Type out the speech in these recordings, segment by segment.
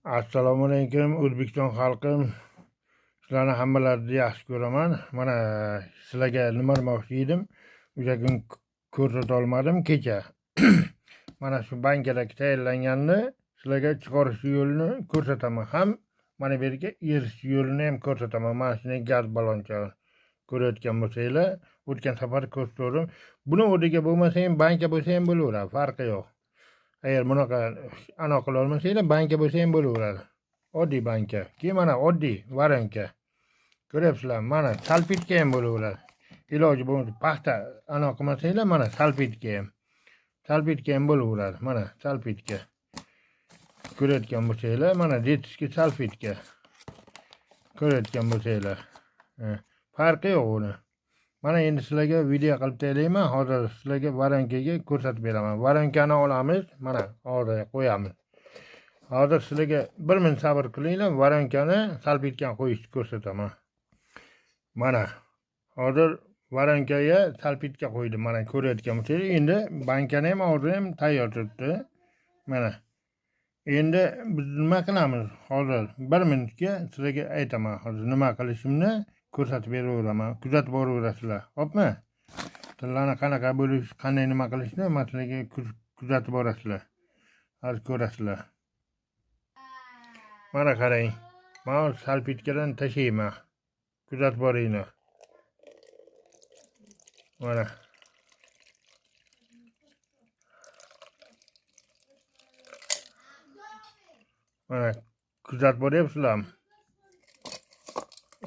Assalomu alaykum O'zbekiston xalqim. Sizlarni hammalarni yaxshi ko'raman. Mana sizlarga nima demoqchi edim. O'sha kun ko'rsata olmadim kecha. Mana shu bankadagi tayyorlanganni sizlarga chiqarish yo'lini ko'rsataman. Ham mana bu yerga erish yo'lini ham ko'rsataman. Mana shunday gaz ballonchani ko'rayotgan bo'lsanglar, o'tgan safar ko'rsatdim. Buni o'rniga bo'lmasa ham banka bo'lsa ham bo'laveradi, farqi yo'q. Agar bunaqa anaqa qilolmasanglar, banka bo'lsa ham bo'laveradi. Oddiy banka. Keyin mana oddiy varanka. Ko'ryapsizlar, mana salfetka ham bo'laveradi. Iloji bo'lmasa paxta anaqa qilmasanglar, mana salfetka ham. Salfetka ham bo'laveradi. Mana salfetka. Ko'rayotgan bo'lsanglar, mana detiski salfetka. Ko'rayotgan bo'lsanglar. Farqi yo'q uni. Mana endi sizlarga video qilib tayyorlayman. Hozir sizlarga varankaga ko'rsatib beraman. Varankani olamiz, mana hozir qo'yamiz. Hozir sizlarga 1 minut sabr qilinglar, varankani salfetkani qo'yishni ko'rsataman. Mana hozir varankaga salfetka qo'ydim. Mana ko'rayotgan bo'lsangiz, endi bankani ham hozir ham tayyor turibdi. Mana. Endi biz nima qilamiz? Hozir 1 minutga sizlarga aytaman. Hozir nima qilishimni ko'rsatib beraveraman. Kuzatib boraverasizlar. Xo'pmi? Tillarni qanaqa bo'lish, qanday nima qilishni men sizlarga kuzatib borasizlar. Hozir ko'rasizlar. Mana qarang. Mana salfetkadan tashlayman. Kuzatib boringlar. Mana. Mana kuzatib boryapsizlarmi?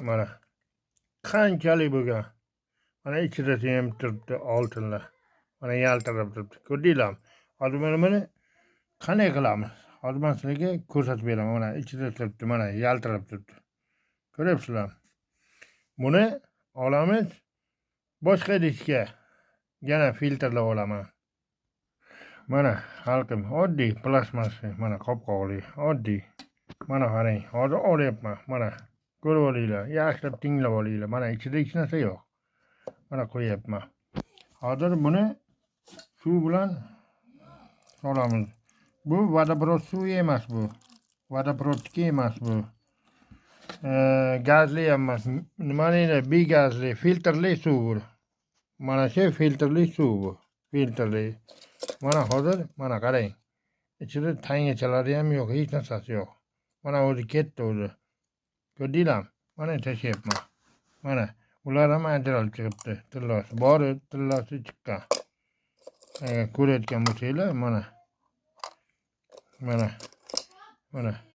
Mana qanchalik bo'lgan. Mana ichida ham turibdi oltinlar. Mana yaltirab turibdi. Ko'rdinglarmi? Hozir buni qanday qilamiz? Hozir men sizlarga ko'rsatib beraman. Mana ichida turibdi, mana yaltirab turibdi. Ko'ryapsizlarmi? Buni olamiz, boshqa idishga yana filtrlab olaman. Mana xalqim, oddiy plastmassa, mana qopqoqli, oddiy. Mana qarang, hozir olyapman. Mana ko'rib olinglar, yaxshilab tinglab olinglar. Mana ichida hech narsa yo'q. Mana qo'yapman. Hozir buni suv bilan solamiz. Bu vodoprovod suvi emas bu. Vodoprovodniki emas bu. Gazli emas. Nima deydi? Begazli, filtrli suv bu. Mana shu filtrli suv bu. Filtrli. Mana hozir, mana qarang. Ichida tangachalari ham yo'q, hech narsasi yo'q. Mana o'zi ketdi o'zi. Ko'rdinglarmi? Mana tashlayapman. Mana ular ham ajralib chiqibdi. Tillosi bori, tillosi chiqqan. Ko'rayotgan bo'lsanglar, mana. Mana. Mana